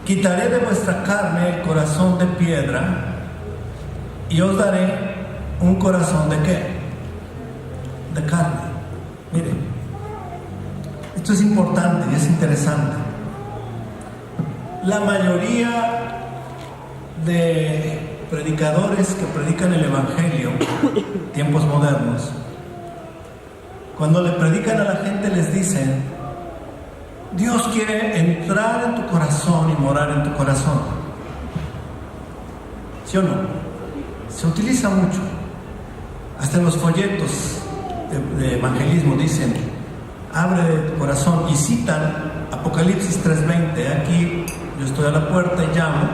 Quitaré de vuestra carne el corazón de piedra y os daré un corazón de qué, de carne. Miren, esto es importante y es interesante. La mayoría de predicadores que predican el Evangelio, tiempos modernos, cuando le predican a la gente les dicen: Dios quiere entrar en tu corazón y morar en tu corazón. ¿Sí o no? Se utiliza mucho. Hasta en los folletos de evangelismo dicen: abre tu corazón, y citan Apocalipsis 3:20. Aquí yo estoy a la puerta y llamo.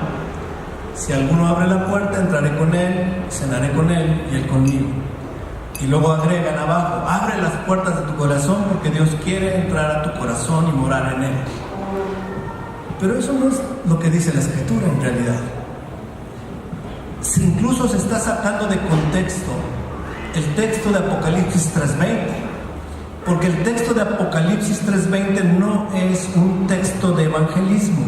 Si alguno abre la puerta, entraré con él, cenaré con él y él conmigo. Y luego agregan abajo: abre las puertas de tu corazón, porque Dios quiere entrar a tu corazón y morar en él. Pero eso no es lo que dice la Escritura en realidad. Incluso se está sacando de contexto el texto de Apocalipsis 3:20, porque el texto de Apocalipsis 3:20 no es un texto de evangelismo.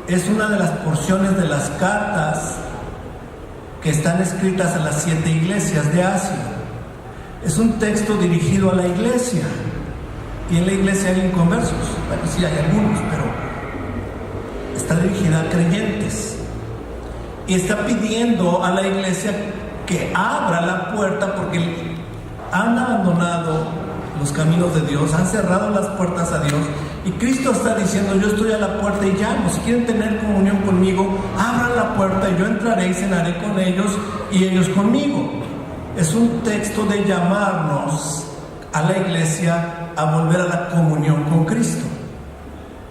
Es una de las porciones de las cartas que están escritas a las 7 iglesias de Asia. Es un texto dirigido a la iglesia, y en la iglesia hay inconversos. Bueno, sí hay algunos, pero está dirigida a creyentes, y está pidiendo a la iglesia que abra la puerta, porque han abandonado los caminos de Dios, han cerrado las puertas a Dios. Y Cristo está diciendo: yo estoy a la puerta y llamo. Si quieren tener comunión conmigo, abran la puerta y yo entraré y cenaré con ellos y ellos conmigo. Es un texto de llamarnos a la iglesia a volver a la comunión con Cristo,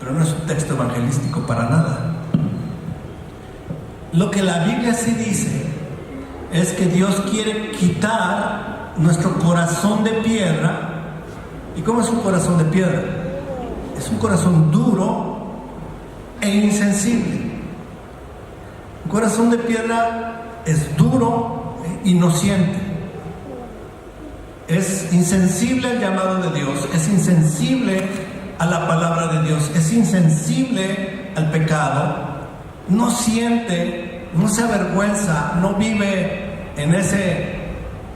pero no es un texto evangelístico para nada. Lo que la Biblia sí dice es que Dios quiere quitar nuestro corazón de piedra. ¿Y cómo es un corazón de piedra? Es un corazón duro e insensible. Un corazón de piedra es duro y no siente. Es insensible al llamado de Dios, es insensible a la palabra de Dios, es insensible al pecado, no siente, no se avergüenza, no vive en ese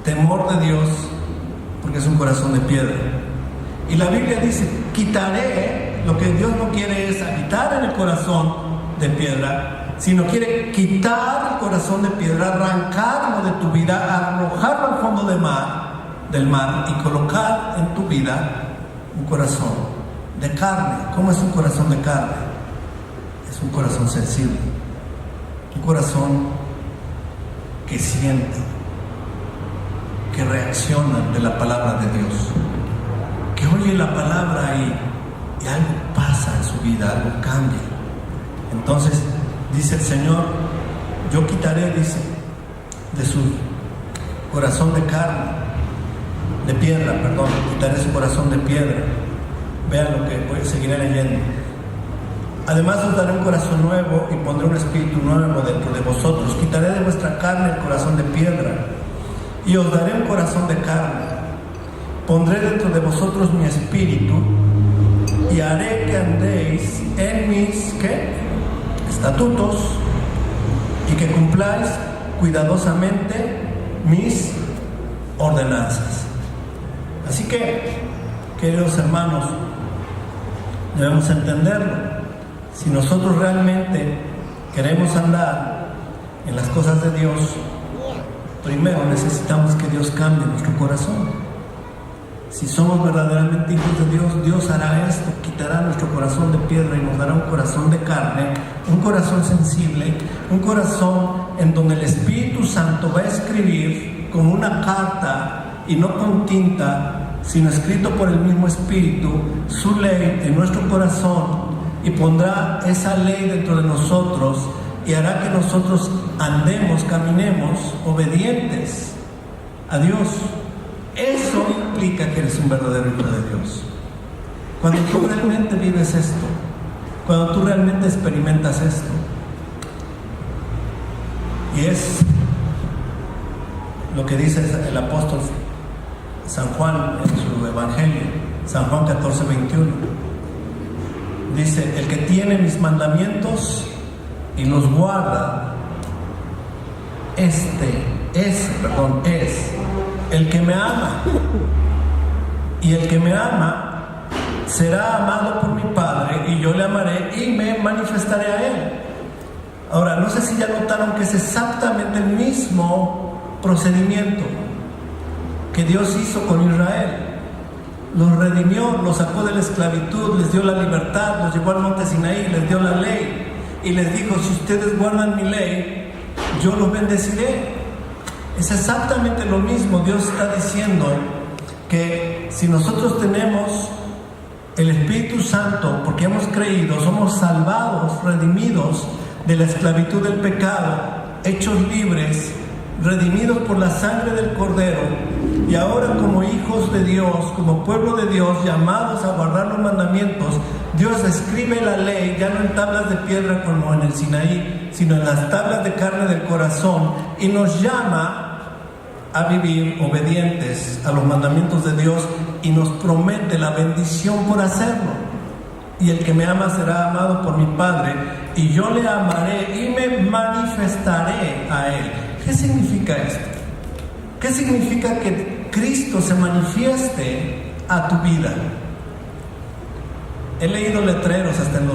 temor de Dios, porque es un corazón de piedra. Y la Biblia dice: quitaré. Lo que Dios no quiere es habitar en el corazón de piedra, sino quiere quitar el corazón de piedra, arrancarlo de tu vida, arrojarlo al fondo del mar y colocar en tu vida un corazón de carne. ¿Cómo es un corazón de carne? Es un corazón sensible, un corazón que siente, que reacciona de la palabra de Dios, que oye la palabra y algo pasa en su vida, algo cambia. Entonces dice el Señor, yo quitaré, dice, de su corazón de carne, de piedra, perdón, quitaré su corazón de piedra. Vean lo que seguiré leyendo. Además os daré un corazón nuevo y pondré un espíritu nuevo dentro de vosotros. Quitaré de vuestra carne el corazón de piedra y os daré un corazón de carne. Pondré dentro de vosotros mi espíritu y haré que andéis en mis estatutos y que cumpláis cuidadosamente mis ordenanzas. Así que, queridos hermanos, debemos entenderlo. Si nosotros realmente queremos andar en las cosas de Dios, primero necesitamos que Dios cambie nuestro corazón. Si somos verdaderamente hijos de Dios, Dios hará esto, quitará nuestro corazón de piedra y nos dará un corazón de carne, un corazón sensible, un corazón en donde el Espíritu Santo va a escribir con una carta y no con tinta, sino escrito por el mismo Espíritu, su ley en nuestro corazón, y pondrá esa ley dentro de nosotros y hará que nosotros andemos, caminemos obedientes a Dios. Eso implica que eres un verdadero hijo de Dios. Cuando tú realmente vives esto, cuando tú realmente experimentas esto, y es lo que dice el apóstol San Juan en su Evangelio, San Juan 14:21. Dice, el que tiene mis mandamientos y los guarda, es el que me ama. Y el que me ama será amado por mi Padre, y yo le amaré y me manifestaré a él. Ahora, no sé si ya notaron que es exactamente el mismo procedimiento que Dios hizo con Israel. Los redimió, los sacó de la esclavitud, les dio la libertad, los llevó al monte Sinaí, les dio la ley y les dijo, si ustedes guardan mi ley, yo los bendeciré. Es exactamente lo mismo. Dios está diciendo que si nosotros tenemos el Espíritu Santo, porque hemos creído, somos salvados, redimidos de la esclavitud del pecado, hechos libres, redimidos por la sangre del Cordero, y ahora como hijos de Dios, como pueblo de Dios, llamados a guardar los mandamientos, Dios escribe la ley ya no en tablas de piedra como en el Sinaí, sino en las tablas de carne del corazón, y nos llama a vivir obedientes a los mandamientos de Dios, y nos promete la bendición por hacerlo. Y el que me ama será amado por mi Padre, y yo le amaré y me manifestaré a él. ¿Qué significa esto? ¿Qué significa que Cristo se manifieste a tu vida? He leído letreros hasta en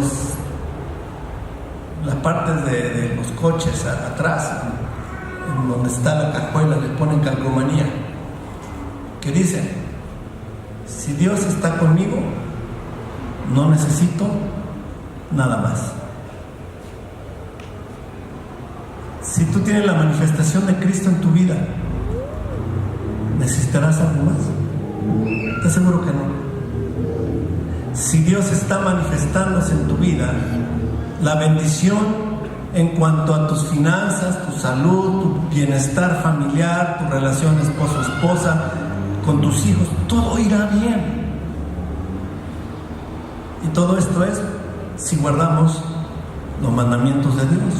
las partes de los coches atrás, en donde está la cajuela, le ponen calcomanía, que dicen, si Dios está conmigo, no necesito nada más. Si tú tienes la manifestación de Cristo en tu vida, ¿necesitarás algo más? Te aseguro que no. Si Dios está manifestándose en tu vida, la bendición en cuanto a tus finanzas, tu salud, tu bienestar familiar, tu relación esposo-esposa, con tus hijos, todo irá bien. Y todo esto es si guardamos los mandamientos de Dios.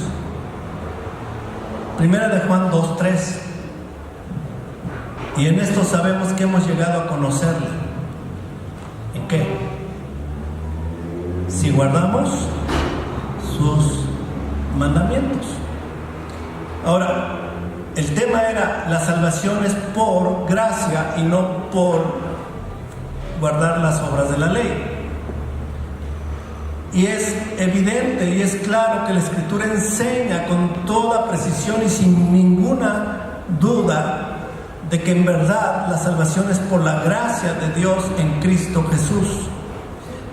Primera de Juan 2:3. Y en esto sabemos que hemos llegado a conocerle. ¿En qué? Si guardamos sus mandamientos. Ahora, el tema era, la salvación es por gracia y no por guardar las obras de la ley. Y es evidente y es claro que la Escritura enseña con toda precisión y sin ninguna duda de que en verdad la salvación es por la gracia de Dios en Cristo Jesús.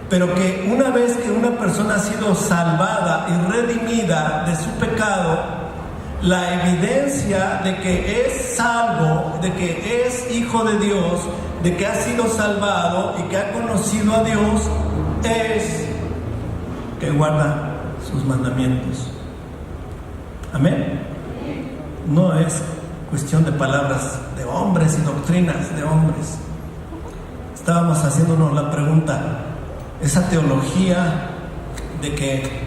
Pero que una vez que una persona ha sido salvada y redimida de su pecado, la evidencia de que es salvo, de que es hijo de Dios, de que ha sido salvado y que ha conocido a Dios, es que guarda sus mandamientos. Amén. No es cuestión de palabras de hombres y doctrinas de hombres. Estábamos haciéndonos la pregunta, esa teología de que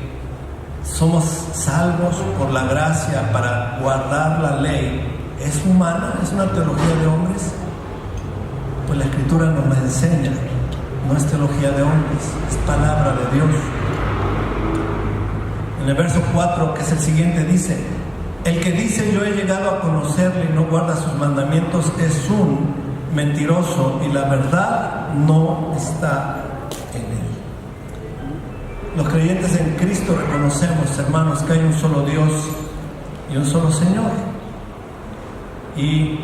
somos salvos por la gracia para guardar la ley, ¿es humana? ¿Es una teología de hombres? Pues la Escritura nos la enseña, no es teología de hombres, es palabra de Dios. En el verso 4, que es el siguiente, dice: el que dice yo he llegado a conocerle y no guarda sus mandamientos es un mentiroso y la verdad no está en él. Los creyentes en Cristo reconocemos, hermanos, que hay un solo Dios y un solo Señor, y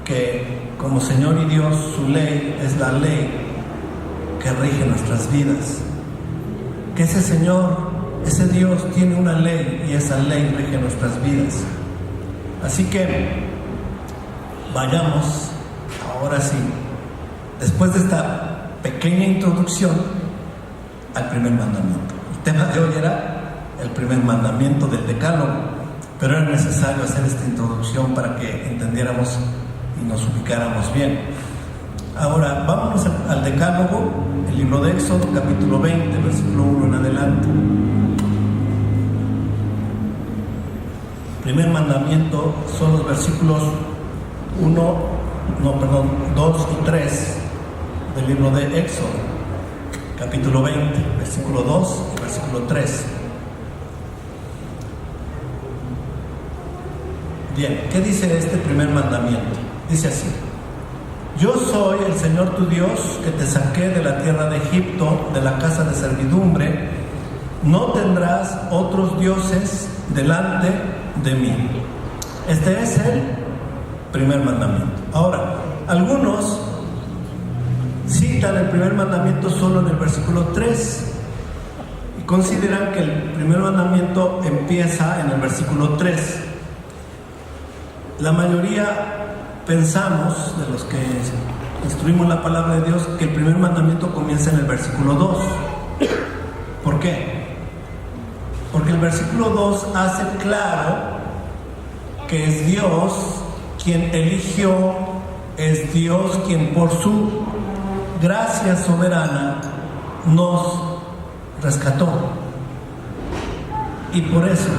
que como Señor y Dios su ley es la ley que rige nuestras vidas, que ese Señor, ese Dios tiene una ley y esa ley rige nuestras vidas. Así que vayamos ahora sí, después de esta pequeña introducción, al primer mandamiento. El tema de hoy era el primer mandamiento del Decálogo, pero era necesario hacer esta introducción para que entendiéramos y nos ubicáramos bien. Ahora, vámonos al Decálogo, el libro de Éxodo, capítulo 20, versículo 1 en adelante. Primer mandamiento son los versículos 2 y 3 del libro de Éxodo, capítulo 20, versículo 2 y versículo 3. Bien, ¿qué dice este primer mandamiento? Dice así: yo soy el Señor tu Dios que te saqué de la tierra de Egipto, de la casa de servidumbre. No tendrás otros dioses delante de mí. Este es el primer mandamiento. Ahora, algunos citan el primer mandamiento solo en el versículo 3 y consideran que el primer mandamiento empieza en el versículo 3. La mayoría pensamos, de los que instruimos la palabra de Dios, que el primer mandamiento comienza en el versículo 2. ¿Por qué? Porque el versículo 2 hace claro que es Dios quien eligió, es Dios quien por su gracia soberana nos rescató, y por eso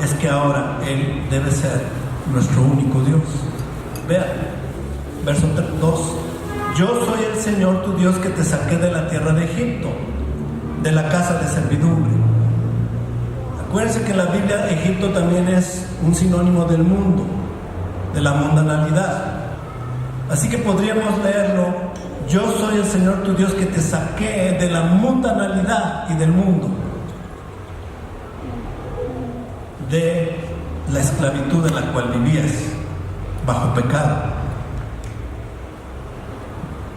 es que ahora Él debe ser nuestro único Dios. Vean, verso 2: yo soy el Señor tu Dios que te saqué de la tierra de Egipto, de la casa de servidumbre. Acuérdense que en la Biblia Egipto también es un sinónimo del mundo, de la mundanalidad. Así que podríamos leerlo: yo soy el Señor tu Dios que te saqué de la mundanalidad y del mundo, de la esclavitud en la cual vivías, bajo pecado.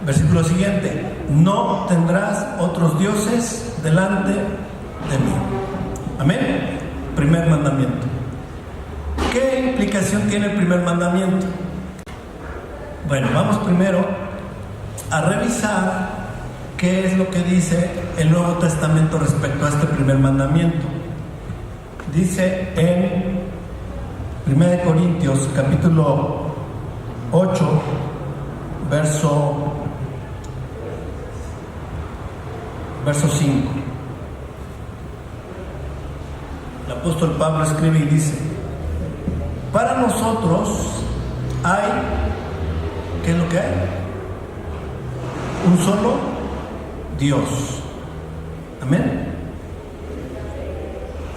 Versículo siguiente: no tendrás otros dioses delante de mí. Amén. Primer mandamiento. ¿Qué implicación tiene el primer mandamiento? Bueno, vamos primero a revisar qué es lo que dice el Nuevo Testamento respecto a este primer mandamiento. Dice en 1 Corintios capítulo 8, verso 5. El apóstol Pablo escribe y dice: para nosotros hay, ¿qué es lo que hay? Un solo Dios. Amén.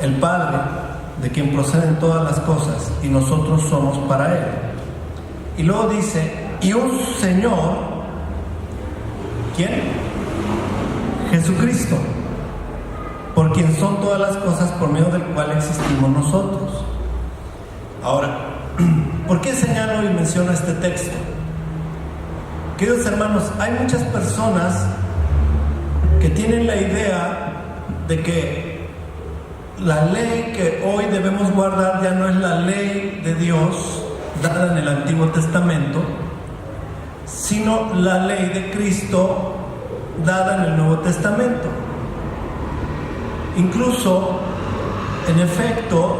El Padre, de quien proceden todas las cosas, y nosotros somos para Él. Y luego dice: y un Señor, ¿quién? Jesucristo, por quien son todas las cosas, por medio del cual existimos nosotros. Ahora, ¿por qué señalo y menciono este texto? Queridos hermanos, hay muchas personas que tienen la idea de que la ley que hoy debemos guardar ya no es la ley de Dios dada en el Antiguo Testamento, sino la ley de Cristo dada en el Nuevo Testamento. Incluso, en efecto,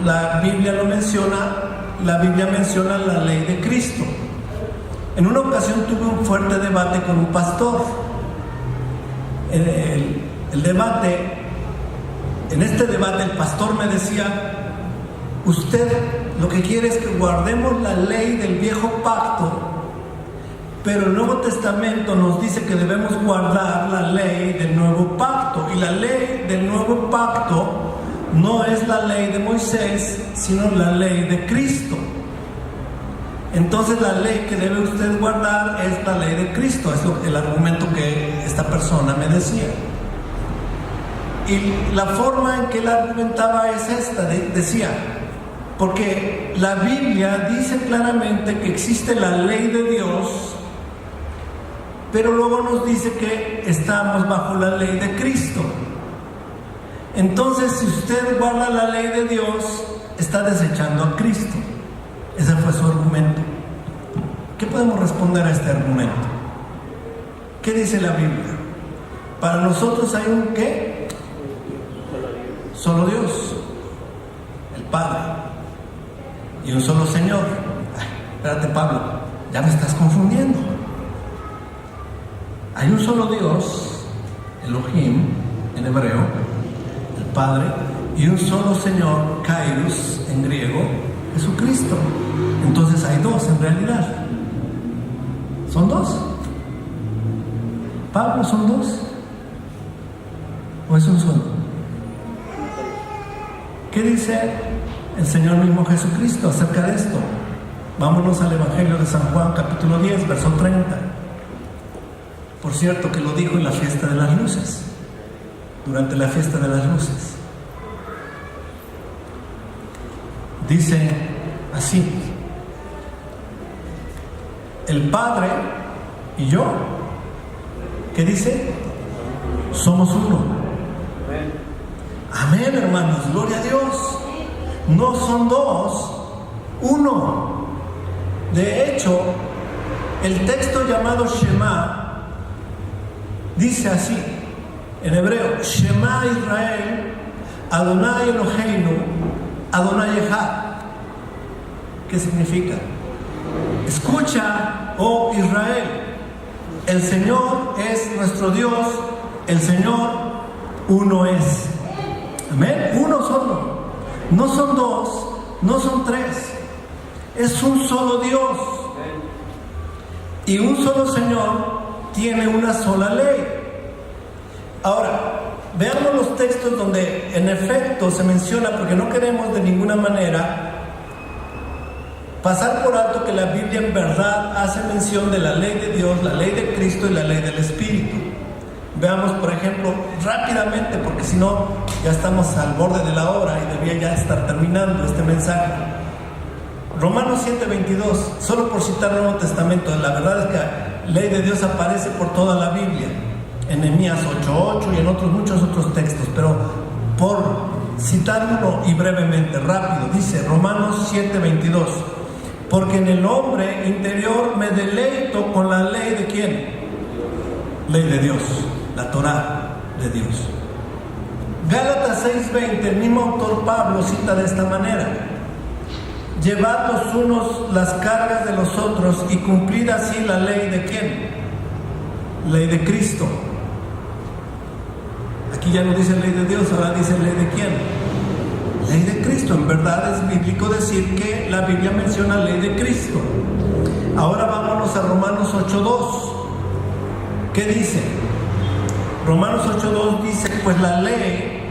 la Biblia lo menciona, la Biblia menciona la ley de Cristo. En una ocasión tuve un fuerte debate con un pastor. En este debate el pastor me decía: usted lo que quiere es que guardemos la ley del viejo pacto, pero el Nuevo Testamento nos dice que debemos guardar la ley del nuevo pacto, y la ley del nuevo pacto no es la ley de Moisés, sino la ley de Cristo. Entonces la ley que debe usted guardar es la ley de Cristo. Es el argumento que esta persona me decía. Y la forma en que él argumentaba es esta, decía: porque la Biblia dice claramente que existe la ley de Dios, pero luego nos dice que estamos bajo la ley de Cristo. Entonces, si usted guarda la ley de Dios, está desechando a Cristo. Ese fue su argumento. ¿Qué podemos responder a este argumento? ¿Qué dice la Biblia? Para nosotros hay un ¿qué? Solo Dios, el Padre, y un solo Señor. Ay, espérate, Pablo, ya me estás confundiendo. Hay un solo Dios, Elohim en hebreo, el Padre, y un solo Señor, Kairos en griego, Jesucristo. Entonces hay dos en realidad. ¿Son dos? ¿Pablo son dos? ¿O es un solo? ¿Qué dice el Señor mismo Jesucristo acerca de esto? Vámonos al Evangelio de San Juan, capítulo 10, verso 30. Por cierto, que lo dijo en la fiesta de las luces, durante la fiesta de las luces. Dice así: el Padre y yo, ¿qué dice? Somos uno. Amén, hermanos, gloria a Dios. No son dos, uno. De hecho, el texto llamado Shema dice así en hebreo: Shema Israel, Adonai Eloheinu, Adonai Echad. ¿Qué significa? Escucha, oh Israel, el Señor es nuestro Dios, el Señor uno es. Amén, uno solo. No son dos, no son tres. Es un solo Dios. Y un solo Señor tiene una sola ley. Ahora, veamos los textos donde en efecto se menciona, porque no queremos de ninguna manera pasar por alto que la Biblia en verdad hace mención de la ley de Dios, la ley de Cristo y la ley del Espíritu. Veamos, por ejemplo, rápidamente, porque si no ya estamos al borde de la hora y debería ya estar terminando este mensaje. Romanos 7:22, solo por citar el Nuevo Testamento. La verdad es que la ley de Dios aparece por toda la Biblia, en Nehemías 8:8 y en muchos otros textos, pero por citar uno y brevemente, rápido, dice Romanos 7:22: porque en el hombre interior me deleito con la ley de ¿quién? Ley de Dios, la Torá de Dios. Gálatas 6:20, el mismo autor Pablo cita de esta manera: llevad los unos las cargas de los otros y cumplid así la ley de ¿quién? Ley de Cristo. Aquí ya no dice ley de Dios, ahora dice ley de ¿quién? Ley de Cristo. En verdad es bíblico decir que la Biblia menciona ley de Cristo. Ahora vámonos a Romanos 8:2. ¿Qué dice? Romanos 8:2 dice: pues la ley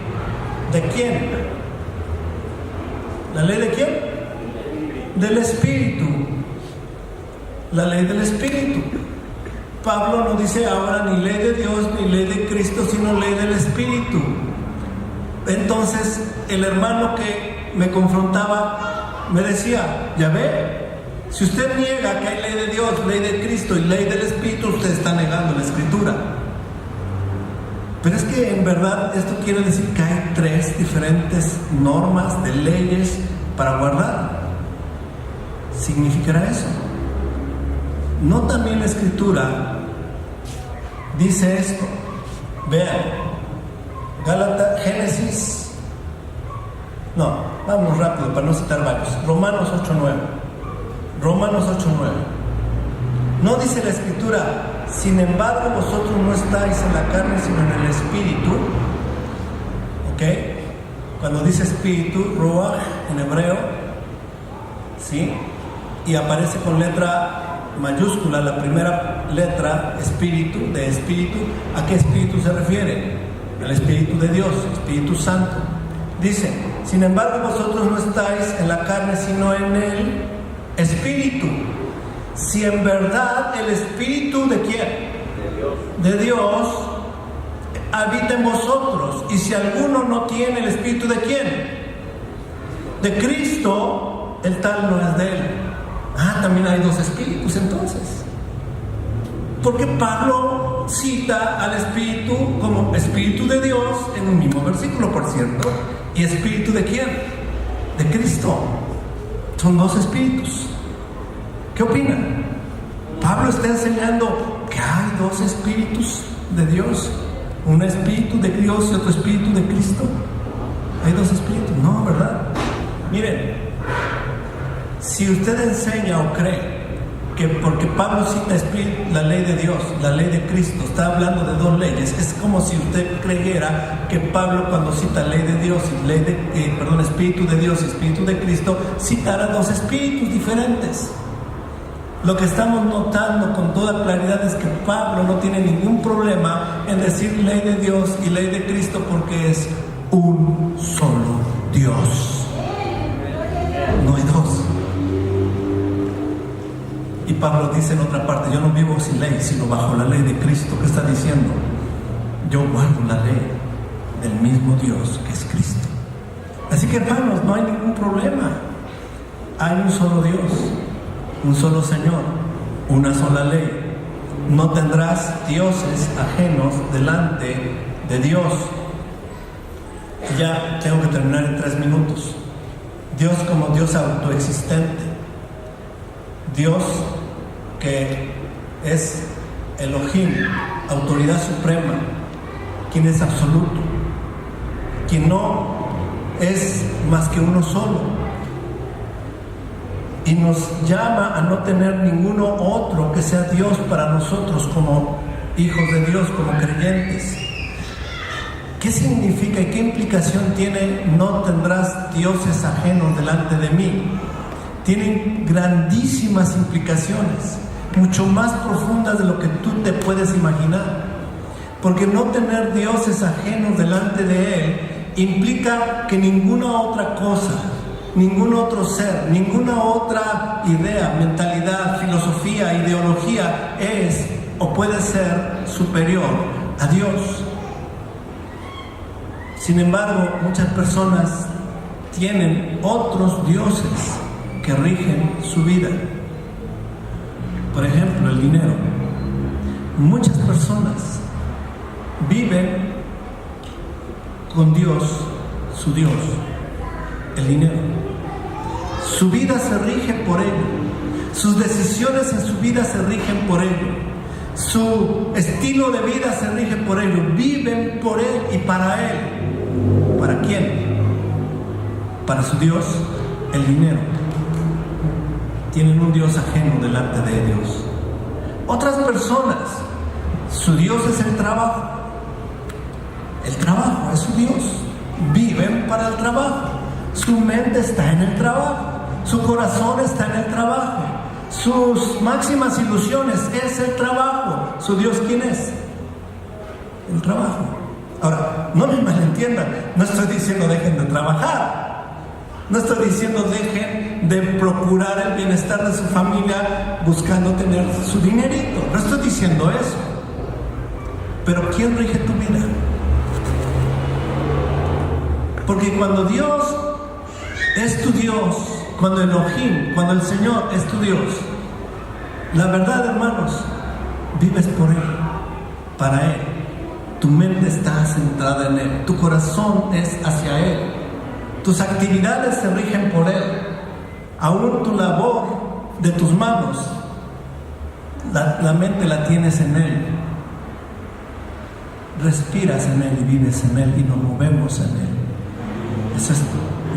¿de quién? ¿La ley de quién? Del Espíritu. La ley del Espíritu. Pablo no dice ahora ni ley de Dios ni ley de Cristo, sino ley del Espíritu. Entonces el hermano que me confrontaba me decía, ya ve, si usted niega que hay ley de Dios, ley de Cristo y ley del Espíritu, usted está negando la Escritura. Pero es que en verdad esto quiere decir que hay 3 diferentes normas de leyes para guardar. ¿Significará eso? No, también la Escritura dice esto. Vean, Génesis, no, vamos rápido para no citar varios. Romanos 8:9. Romanos 8:9. No dice la Escritura, sin embargo vosotros no estáis en la carne sino en el Espíritu. ¿Ok? Cuando dice Espíritu, Ruach en hebreo, ¿sí? Y aparece con letra mayúscula, la primera letra, Espíritu, de Espíritu. ¿A qué Espíritu se refiere? Al Espíritu de Dios, Espíritu Santo. Dice, sin embargo vosotros no estáis en la carne sino en el Espíritu. Si en verdad el Espíritu ¿de quién? De Dios habita en vosotros. Y si alguno no tiene el Espíritu ¿de quién? De Cristo, el tal no es de él. También hay 2 espíritus entonces. Porque Pablo cita al Espíritu como Espíritu de Dios en un mismo versículo, por cierto. ¿Y Espíritu de quién? De Cristo. Son 2 espíritus. ¿Qué opinan? Pablo está enseñando que hay 2 espíritus de Dios. Un espíritu de Dios y otro espíritu de Cristo. Hay 2 espíritus, no, ¿verdad? Miren, si usted enseña o cree que porque Pablo cita la ley de Dios, la ley de Cristo, está hablando de 2 leyes, es como si usted creyera que Pablo cuando cita ley de Dios y Espíritu de Dios y Espíritu de Cristo, citara 2 espíritus diferentes. Lo que estamos notando con toda claridad es que Pablo no tiene ningún problema en decir ley de Dios y ley de Cristo porque es un solo Dios. No hay 2. Y Pablo dice en otra parte, yo no vivo sin ley, sino bajo la ley de Cristo. ¿Qué está diciendo? Yo guardo la ley del mismo Dios que es Cristo. Así que hermanos, no hay ningún problema. Hay un solo Dios, un solo Señor, una sola ley. No tendrás dioses ajenos delante de Dios. Ya tengo que terminar en 3 minutos. Dios como Dios autoexistente. Dios que es Elohim, autoridad suprema, quien es absoluto, quien no es más que uno solo, y nos llama a no tener ninguno otro que sea Dios para nosotros como hijos de Dios, como creyentes. ¿Qué significa y qué implicación tiene no tendrás dioses ajenos delante de mí? Tienen grandísimas implicaciones, mucho más profundas de lo que tú te puedes imaginar. Porque no tener dioses ajenos delante de Él implica que ninguna otra cosa, ningún otro ser, ninguna otra idea, mentalidad, filosofía, ideología es o puede ser superior a Dios. Sin embargo, muchas personas tienen otros dioses que rigen su vida. Por ejemplo, el dinero. Muchas personas viven con Dios, su Dios, el dinero. Su vida se rige por ello. Sus decisiones en su vida se rigen por ello. Su estilo de vida se rige por ello. Viven por Él y para Él. ¿Para quién? Para su Dios, el dinero. Tienen un Dios ajeno delante de Dios. Otras personas, su Dios es el trabajo. El trabajo es su Dios. Viven para el trabajo. Su mente está en el trabajo. Su corazón está en el trabajo. Sus máximas ilusiones es el trabajo. ¿Su Dios quién es? El trabajo. Ahora, no me malentiendan. No estoy diciendo dejen de trabajar. No estoy diciendo dejen de procurar el bienestar de su familia buscando tener su dinerito. No estoy diciendo eso. Pero ¿quién rige tu vida? Porque cuando Dios es tu Dios, cuando Elohim, cuando el Señor es tu Dios, la verdad, hermanos, vives por Él, para Él. Tu mente está centrada en Él, tu corazón es hacia Él, tus actividades se rigen por Él, aún tu labor de tus manos, la mente la tienes en Él. Respiras en Él y vives en Él y nos movemos en Él. Eso es,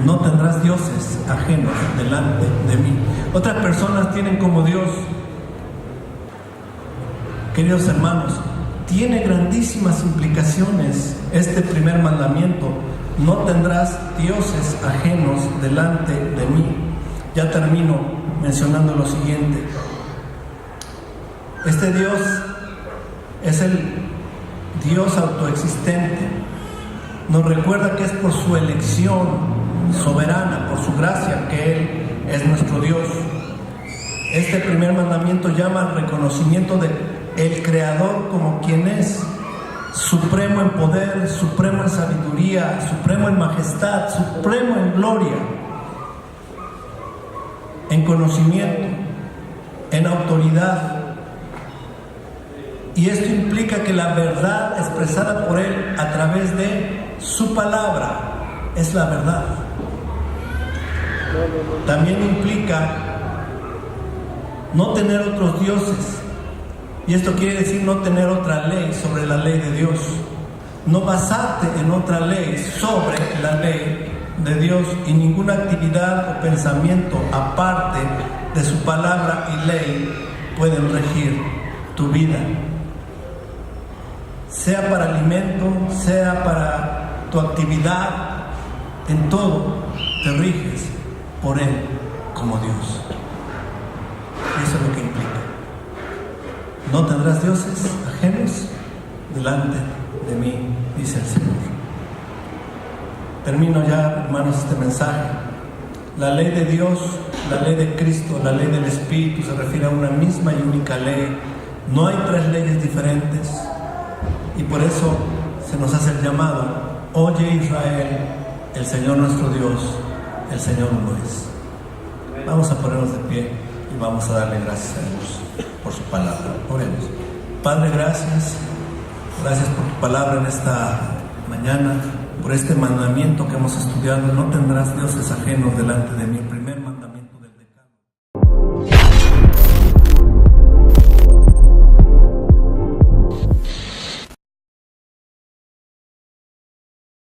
no tendrás dioses ajenos delante de mí. Otras personas tienen como Dios, queridos hermanos, tiene grandísimas implicaciones este primer mandamiento: no tendrás dioses ajenos delante de mí. Ya termino mencionando lo siguiente. Este Dios es el Dios autoexistente. Nos recuerda que es por su elección soberana, por su gracia, que Él es nuestro Dios. Este primer mandamiento llama al reconocimiento de el Creador como quien es, supremo en poder, supremo en sabiduría, supremo en majestad, supremo en gloria, en conocimiento, en autoridad. Y esto implica que la verdad expresada por Él a través de su palabra es la verdad. También implica no tener otros dioses. Y esto quiere decir no tener otra ley sobre la ley de Dios. No basarte en otra ley sobre la ley de Dios, y ninguna actividad o pensamiento aparte de su palabra y ley pueden regir tu vida. Sea para alimento, sea para tu actividad, en todo te riges por Él como Dios. Eso es lo que implica. No tendrás dioses ajenos delante de mí, dice el Señor. Termino ya, hermanos, este mensaje. La ley de Dios, la ley de Cristo, la ley del Espíritu se refiere a una misma y única ley. No hay tres leyes diferentes. Y por eso se nos hace el llamado: oye Israel, el Señor nuestro Dios, el Señor uno es. Vamos a ponernos de pie y vamos a darle gracias a Dios por su palabra. Oremos. Padre, gracias por tu palabra en esta mañana, por este mandamiento que hemos estudiado: no tendrás dioses ajenos delante de mí. Primero